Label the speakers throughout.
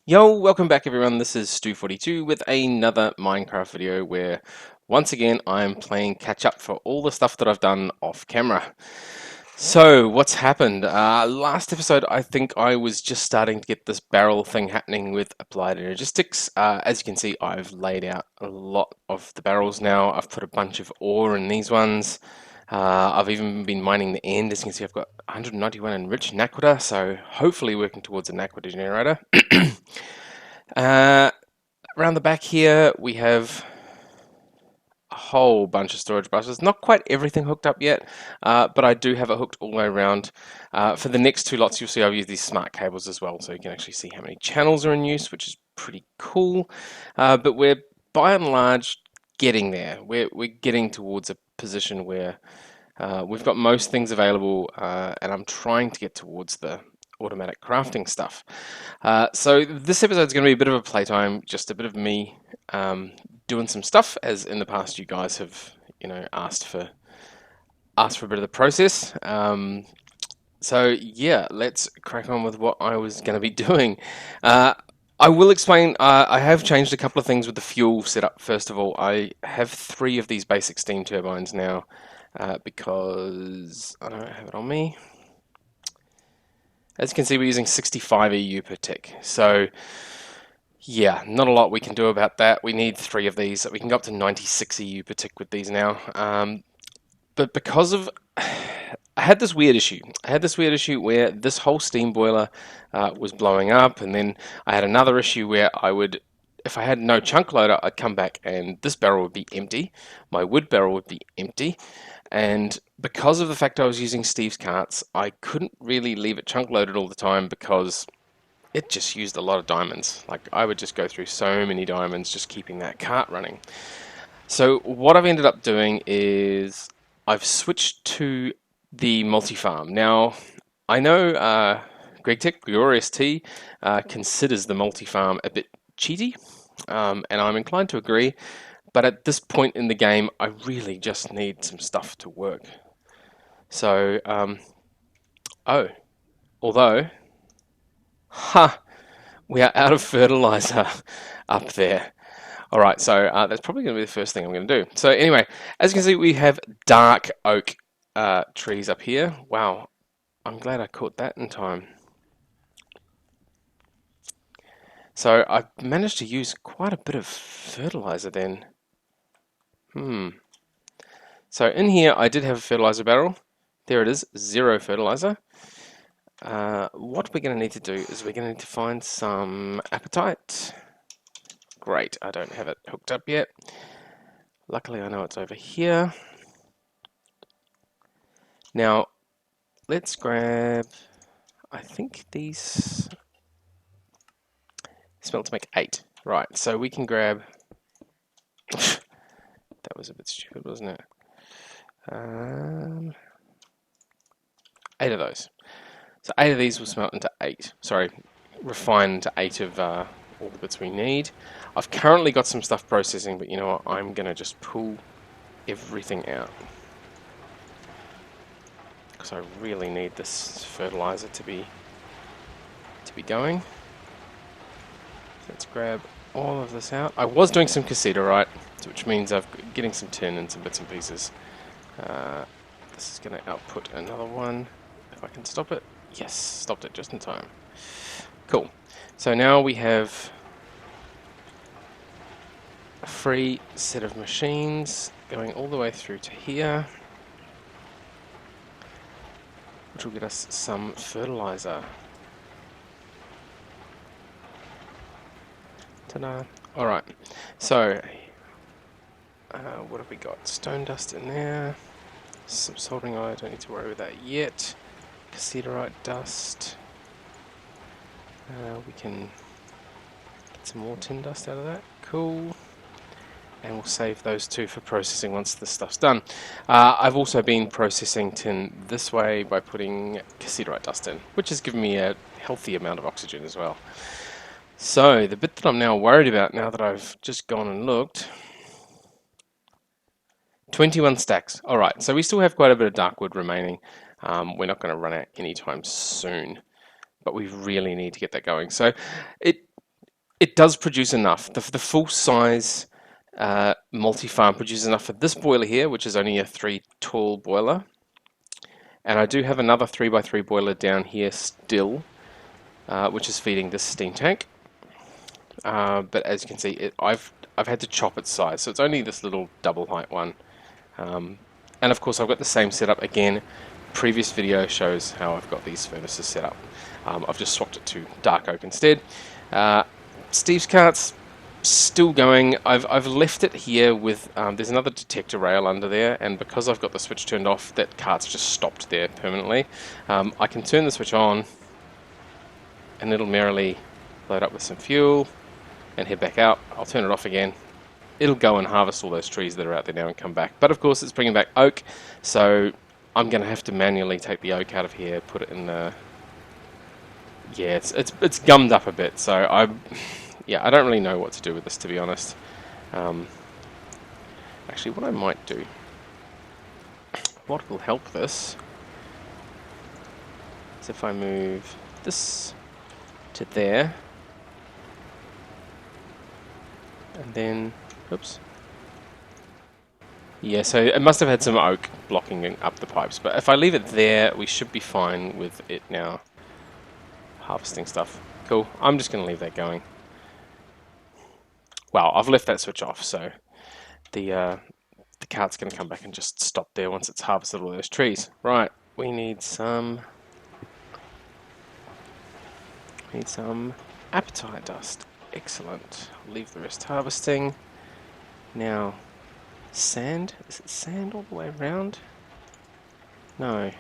Speaker 1: Yo, welcome back everyone. This is Stu42 with another Minecraft video where once again I'm playing catch up for all the stuff that I've done off camera. So what's happened? Last episode I think I was just starting to get this barrel thing happening with applied energistics. As you can see, I've laid out a lot of the barrels now. I've put a bunch of ore in these ones. I've even been mining the end. As you can see, I've got 191 enriched Naquadah, so hopefully working towards a Naquadah generator. Uh, Around the back here, we have a whole bunch of storage buses. Not quite everything hooked up yet, but I do have it hooked all the way around. For the next two lots, you'll see I've used these smart cables as well, so you can actually see how many channels are in use, which is pretty cool. But we're by and large getting there. We're getting towards a position where we've got most things available, and I'm trying to get towards the automatic crafting stuff. So this episode is going to be a bit of a playtime, just a bit of me doing some stuff, as in the past you guys have, asked for a bit of the process. So yeah, let's crack on with what I was going to be doing. I will explain, I have changed a couple of things with the fuel setup. First of all, I have 3 of these basic steam turbines now, because I don't have it on me. As you can see, we're using 65 EU per tick. So yeah, not a lot we can do about that. We need 3 of these. We can go up to 96 EU per tick with these now. But because of... I had this weird issue. Where this whole steam boiler was blowing up, and then I had another issue where if I had no chunk loader, I'd come back and this barrel would be empty. My wood barrel would be empty. And because of the fact I was using Steve's carts, I couldn't really leave it chunk loaded all the time because it just used a lot of diamonds. Like, I would just go through so many diamonds just keeping that cart running. So what I've ended up doing is I've switched to the multi-farm. Now, I know GregTech, Glorious T, considers the multi-farm a bit cheaty, and I'm inclined to agree. But at this point in the game, I really just need some stuff to work. So, we are out of fertilizer up there. All right, so that's probably going to be the first thing I'm going to do. So anyway, as you can see, we have dark oak trees up here. Wow, I'm glad I caught that in time. So I've managed to use quite a bit of fertilizer then. So in here, I did have a fertilizer barrel. There it is, 0 fertilizer. What we're going to need to do is we're going to need to find some apatite. Great, I don't have it hooked up yet. Luckily, I know it's over here. Now, let's grab, I think these smelt to make 8. Right, so we can grab, that was a bit stupid, wasn't it? 8 of those. So 8 of these will smelt into 8. Sorry, refine into 8 of all the bits we need. I've currently got some stuff processing, but you know what? I'm going to just pull everything out. Because I really need this fertilizer to be going. So let's grab all of this out. I was doing some cassiterite, which means I'm getting some tin and some bits and pieces. This is going to output another one, if I can stop it. Yes, stopped it just in time. Cool. So now we have a free set of machines going all the way through to here, which will get us some fertilizer. Ta-da. Alright, so what have we got? Stone dust in there, some soldering iron, don't need to worry with that yet. Cassiterite dust. We can get some more tin dust out of that. Cool. And we'll save those 2 for processing once this stuff's done. I've also been processing tin this way by putting cassiterite dust in, which has given me a healthy amount of oxygen as well. So the bit that I'm now worried about, now that I've just gone and looked, 21 stacks. All right, so we still have quite a bit of dark wood remaining. We're not going to run out anytime soon, but we really need to get that going. So it does produce enough. The full size multi-farm produces enough for this boiler here, which is only a 3 tall boiler. And I do have another 3x3 boiler down here still, which is feeding this steam tank. But as you can see, I've had to chop its size, so it's only this little double height one. And of course, I've got the same setup again. Previous video shows how I've got these furnaces set up. I've just swapped it to dark oak instead. Steve's cart's still going. I've left it here with, there's another detector rail under there, and because I've got the switch turned off, that cart's just stopped there permanently. I can turn the switch on, and it'll merrily load up with some fuel, and head back out. I'll turn it off again. It'll go and harvest all those trees that are out there now and come back. But of course, it's bringing back oak, so I'm going to have to manually take the oak out of here, put it in the... Yeah, it's gummed up a bit, so I don't really know what to do with this, to be honest. Actually, what I might do, what will help this, is if I move this to there, and then, oops. Yeah, so it must have had some oak blocking up the pipes, but if I leave it there, we should be fine with it now harvesting stuff. Cool, I'm just going to leave that going. Well, I've left that switch off, so the cart's going to come back and just stop there once it's harvested all those trees. Right, we need some apatite dust. Excellent. I'll leave the rest harvesting. Now, sand. Is it sand all the way around? No.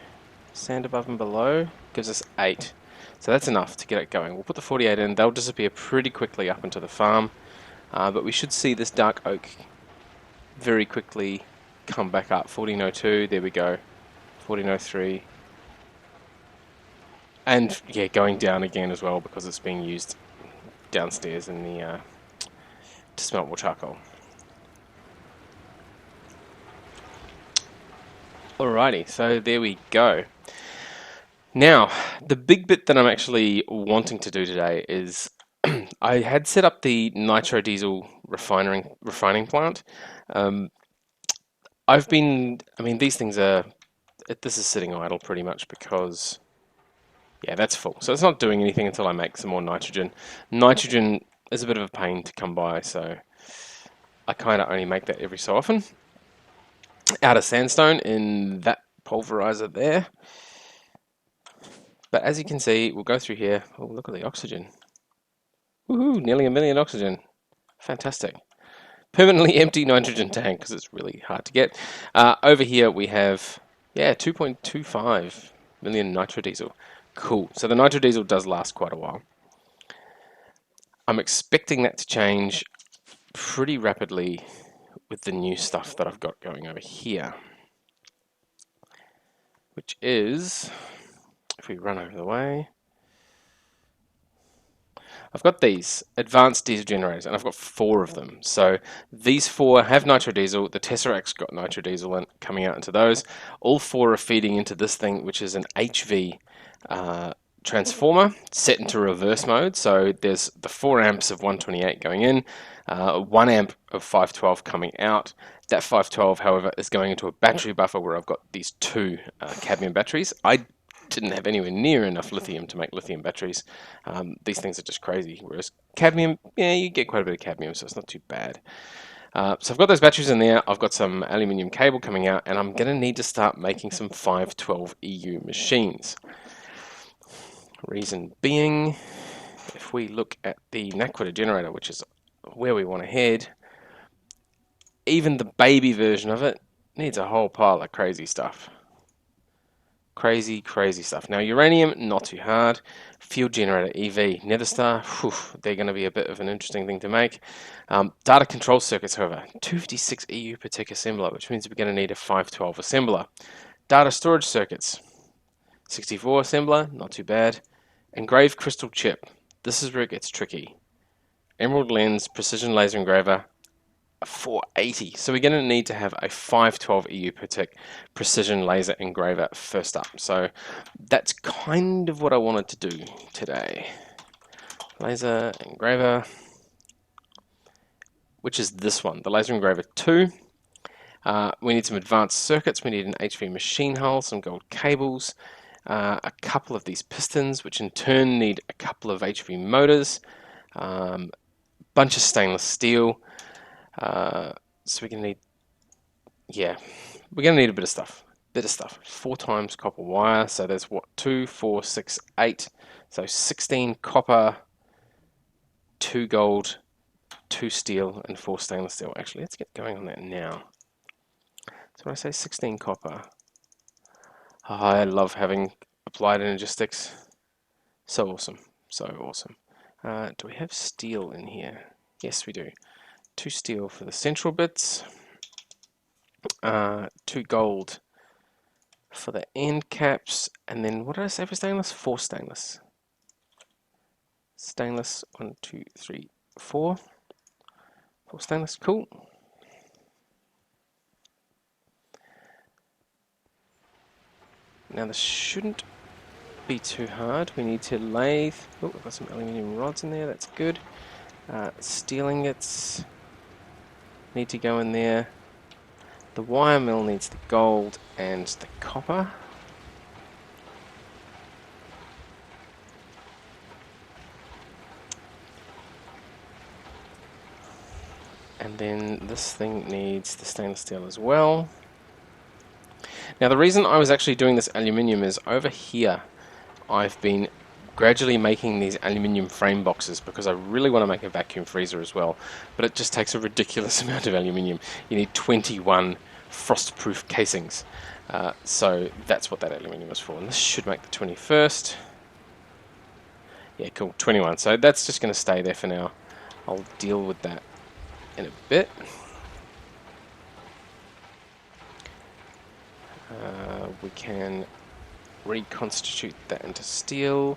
Speaker 1: Sand above and below gives us 8. So that's enough to get it going. We'll put the 48 in. They'll disappear pretty quickly up into the farm. But we should see this dark oak very quickly come back up. 1402, there we go. 1403. And yeah, going down again as well because it's being used downstairs in the to smelt more charcoal. Alrighty, so there we go. Now, the big bit that I'm actually wanting to do today is I had set up the nitro diesel refining plant. These things are, this is sitting idle pretty much because, yeah, that's full. So it's not doing anything until I make some more nitrogen. Nitrogen is a bit of a pain to come by, so I kind of only make that every so often. Out of sandstone in that pulverizer there. But as you can see, we'll go through here. Oh, look at the oxygen. Woohoo, nearly 1 million oxygen. Fantastic. Permanently empty nitrogen tank, because it's really hard to get. Over here we have, 2.25 million nitrodiesel. Cool. So the nitrodiesel does last quite a while. I'm expecting that to change pretty rapidly with the new stuff that I've got going over here. Which is, if we run over the way, I've got these advanced diesel generators, and I've got 4 of them. So these 4 have nitrodiesel. The Tesseract's got nitrodiesel coming out into those. All 4 are feeding into this thing, which is an HV transformer set into reverse mode. So there's the 4 amps of 128 going in, 1 amp of 512 coming out. That 512, however, is going into a battery buffer where I've got these 2 cadmium batteries. I didn't have anywhere near enough lithium to make lithium batteries. These things are just crazy. Whereas cadmium, yeah, you get quite a bit of cadmium, so it's not too bad. So I've got those batteries in there. I've got some aluminium cable coming out, and I'm going to need to start making some 512 EU machines. Reason being, if we look at the Naquadah generator, which is where we want to head, even the baby version of it needs a whole pile of crazy stuff. Crazy stuff. Now, uranium, not too hard. Field generator, EV, Nether Star, they're going to be a bit of an interesting thing to make. Data control circuits, however, 256 EU per tick assembler, which means we're going to need a 512 assembler. Data storage circuits, 64 assembler, not too bad. Engraved crystal chip, this is where it gets tricky. Emerald lens, precision laser engraver, 480. So we're going to need to have a 512 EU per tick precision laser engraver first up. So that's kind of what I wanted to do today. Laser engraver. which is this one, the Laser Engraver 2. We need some advanced circuits. We need an HV machine hull, some gold cables, a couple of these pistons, which in turn need a couple of HV motors, bunch of stainless steel. So we're going to need, yeah, we're going to need a bit of stuff. 4 times copper wire. So there's what, 2, 4, 6, 8. So 16 copper, 2 gold, 2 steel, and 4 stainless steel. Actually, let's get going on that now. So when I say 16 copper, I love having applied energistics. So awesome. So awesome. Do we have steel in here? Yes, we do. 2 steel for the central bits. 2 gold for the end caps. And then what did I say for stainless? 4 stainless. Stainless, 1, 2, 3, 4. 4 stainless, cool. Now this shouldn't be too hard. We need to lathe. Oh, we've got some aluminium rods in there, that's good. Steel ingots need to go in there. The wire mill needs the gold and the copper. And then this thing needs the stainless steel as well. Now the reason I was actually doing this aluminium is over here I've been gradually making these aluminium frame boxes because I really want to make a vacuum freezer as well, but it just takes a ridiculous amount of aluminium. You need 21 frost-proof casings, so that's what that aluminium is for, and this should make the 21st. Yeah, cool, 21, so that's just going to stay there for now. I'll deal with that in a bit. We can reconstitute that into steel,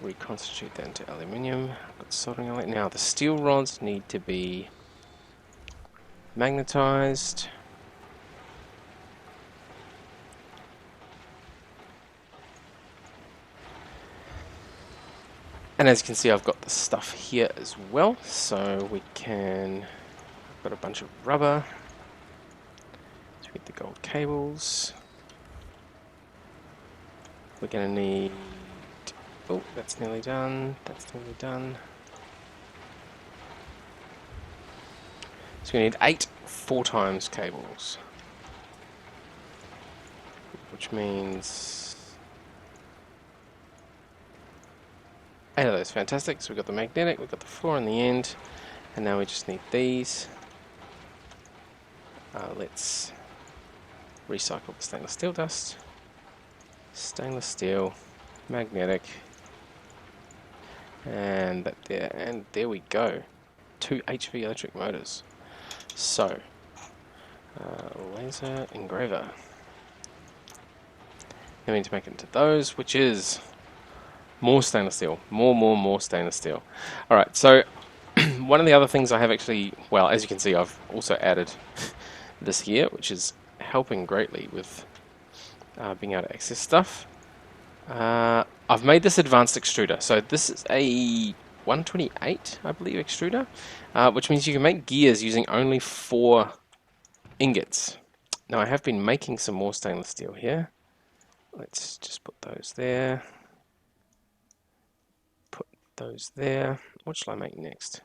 Speaker 1: reconstitute that into aluminium. Got soldering element. Now the steel rods need to be magnetized. And as you can see, I've got the stuff here as well, so we can, I've got a bunch of rubber to get the gold cables. We're going to need, oh, that's nearly done, that's nearly done. So we need 8 4 times cables, which means 8 of those. Fantastic. So we've got the magnetic, we've got the 4 on the end, and now we just need these. Let's recycle the stainless steel dust. Stainless steel, magnetic, and that there, and there we go. 2 HV electric motors. So, laser engraver. Then we need to make it into those, which is more stainless steel. More stainless steel. Alright, so one of the other things I have actually, well, as you can see, I've also added this here, which is helping greatly with being able to access stuff. I've made this advanced extruder. So this is a 128, I believe, extruder, which means you can make gears using only 4 ingots. Now I have been making some more stainless steel here. Let's just put those there. Put those there. What shall I make next?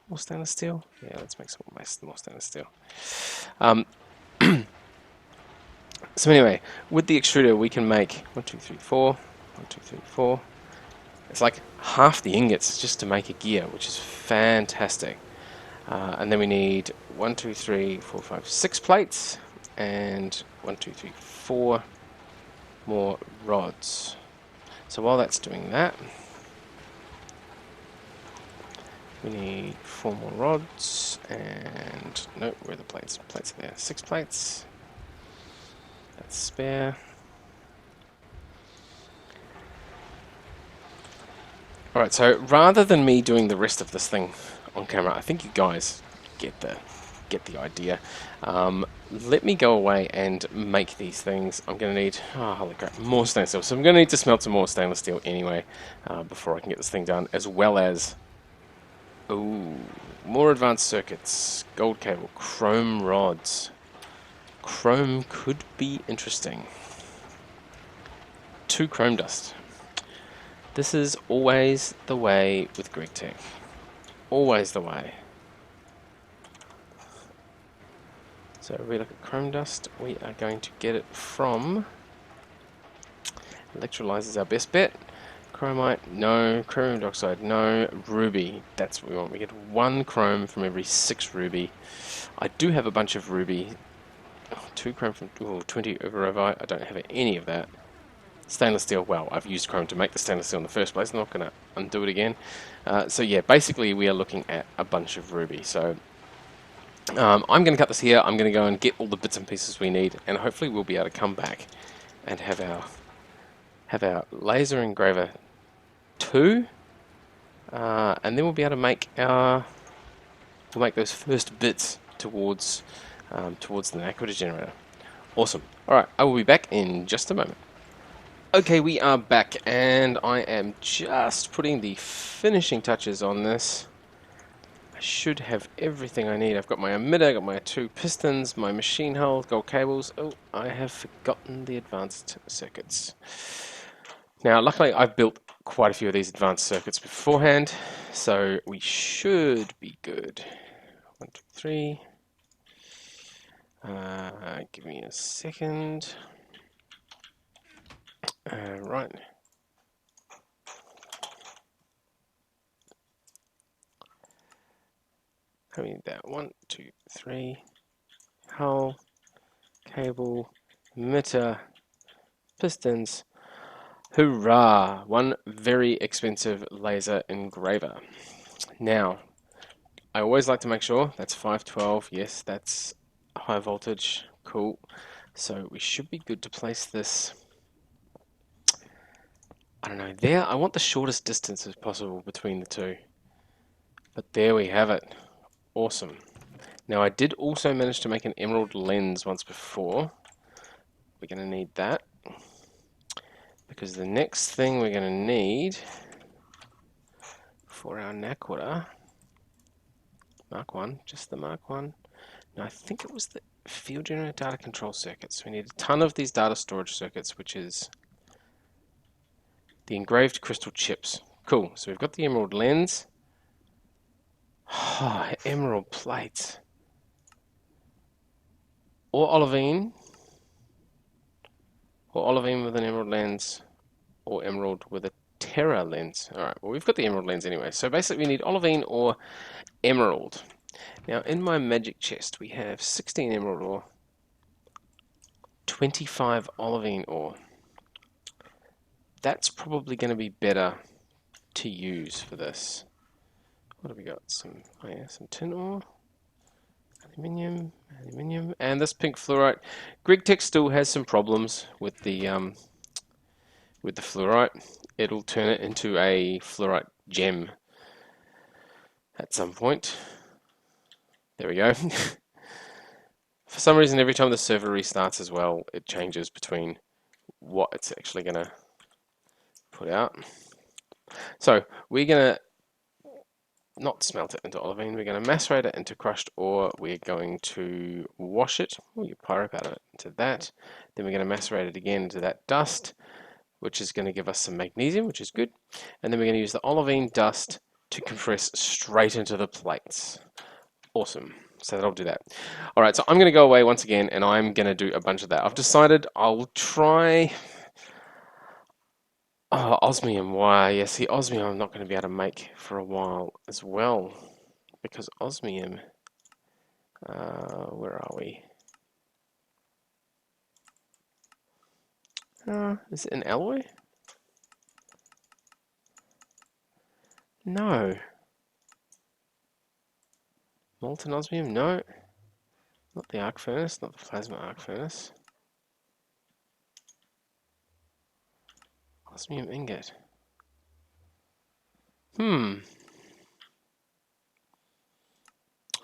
Speaker 1: More stainless steel? Yeah, let's make some more stainless steel. So anyway, with the extruder we can make 1, 2, 3, 4. 1, 2, 3, 4. It's like half the ingots just to make a gear, which is fantastic. And then we need 1, 2, 3, 4, 5, 6 plates, and 1, 2, 3, 4 more rods. So while that's doing that, we need 4 more rods, and no, where are the plates? Plates are there. 6 plates. That's spare. Alright, so rather than me doing the rest of this thing on camera, I think you guys get the idea. Let me go away and make these things. I'm going to need, oh holy crap, more stainless steel. So I'm going to need to smelt some more stainless steel anyway, before I can get this thing done, as well as Ooh, more advanced circuits, gold cable, chrome rods. Chrome could be interesting. 2 chrome dust. This is always the way with GregTech. Always the way. So if we look at chrome dust, we are going to get it from electrolyzer is our best bet. Chromite, no. Chromium dioxide, no. Ruby, that's what we want. We get 1 chrome from every 6 ruby. I do have a bunch of ruby. 2 chrome from 20 overovite. I don't have any of that. Stainless steel, well, I've used chrome to make the stainless steel in the first place. I'm not going to undo it again. So yeah, basically we are looking at a bunch of ruby. So I'm going to cut this here. I'm going to go and get all the bits and pieces we need, and hopefully we'll be able to come back and have our laser engraver 2, and then we'll be able to make we'll make those first bits towards the Naquadah generator. Awesome. All right, I will be back in just a moment. Okay, we are back, and I am just putting the finishing touches on this. I should have everything I need. I've got my emitter, got my 2 pistons, my machine hull, gold cables. Oh, I have forgotten the advanced circuits. Now, luckily, I've built quite a few of these advanced circuits beforehand, so we should be good. 1, 2, 3. Give me a second. Right. I need that 1, 2, 3. Hull, cable, emitter, pistons. Hoorah! 1 very expensive laser engraver. Now, I always like to make sure that's 512. Yes, that's high voltage. Cool. So we should be good to place this. I don't know. There, I want the shortest distance as possible between the 2. But there we have it. Awesome. Now, I did also manage to make an emerald lens once before. We're going to need that, because the next thing we're going to need for our Naquadah, Mark 1, just the Mark 1. No, I think it was the field generator data control circuits. We need a ton of these data storage circuits, which is the engraved crystal chips. Cool, so we've got the emerald lens. Oh, emerald plates. Or olivine with an emerald lens, or emerald with a Terra lens. Alright, well we've got the emerald lens anyway. So basically we need olivine or emerald. Now in my magic chest we have 16 emerald ore, 25 olivine ore. That's probably going to be better to use for this. What have we got? Some tin ore, aluminium, and this pink fluorite. GregTech still has some problems with the fluorite. It'll turn it into a fluorite gem at some point. There we go. For some reason, every time the server restarts as well, it changes between what it's actually going to put out. So we're going to not smelt it into olivine, we're going to macerate it into crushed ore, we're going to wash it, you pyro powder it into that, then we're going to macerate it again into that dust, which is going to give us some magnesium, which is good, and then we're going to use the olivine dust to compress straight into the plates. Awesome. So that'll do that. Alright, so I'm going to go away once again and I'm going to do a bunch of that. I've decided I'll try osmium wire. Yeah, see, osmium I'm not going to be able to make for a while as well, because osmium, where are we? Is it an alloy? No. Molten osmium? No. Not the arc furnace, not the plasma arc furnace. Osmium ingot. Oh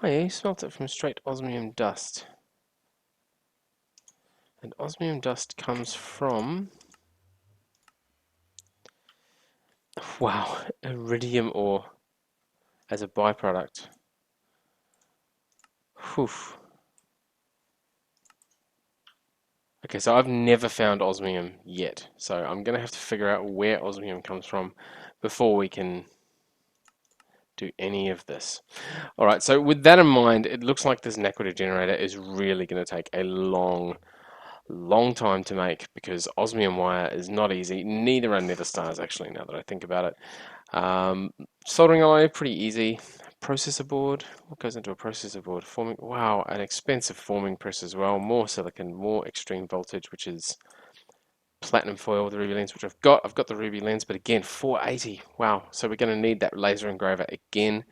Speaker 1: yeah, you smelt it from straight osmium dust. And osmium dust comes from... wow, iridium ore. as a byproduct. Whew. Okay, so I've never found osmium yet, so I'm going to have to figure out where osmium comes from before we can do any of this. All right, so with that in mind, it looks like this Naquadah generator is really going to take a long time to make because osmium wire is not easy. Neither are nether stars, actually, now that I think about it. Soldering alloy, pretty easy. Processor board, what goes into a processor board? Forming, wow, an expensive forming press as well. More silicon, more extreme voltage, which is platinum foil with the ruby lens, which I've got. I've got the ruby lens, but again, 480. Wow, so we're going to need that laser engraver again.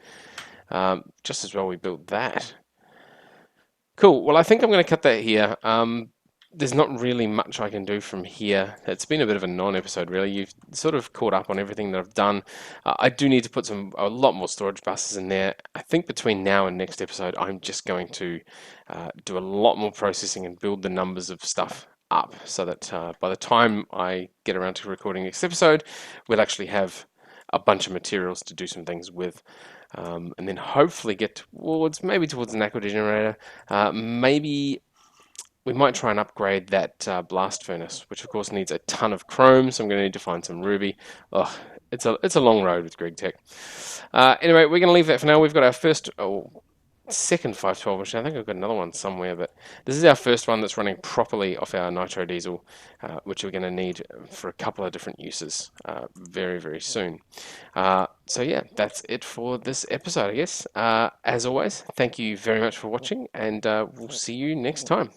Speaker 1: Just as well we built that. Cool, well, I think I'm going to cut that here. There's not really much I can do from here. It's been a bit of a non-episode, really. You've sort of caught up on everything that I've done. I do need to put a lot more storage buses in there. I think between now and next episode, I'm just going to do a lot more processing and build the numbers of stuff up so that by the time I get around to recording next episode, we'll actually have a bunch of materials to do some things with. And then hopefully get towards the Naquadah generator. Maybe we might try and upgrade that blast furnace, which of course needs a ton of chrome, so I'm going to need to find some ruby. Oh, it's a long road with GregTech. Anyway, we're going to leave that for now. We've got our second 512 machine. I think I've got another one somewhere, but this is our first one that's running properly off our nitro diesel, which we're going to need for a couple of different uses very, very soon. So yeah, that's it for this episode, I guess. As always, thank you very much for watching, and we'll see you next time.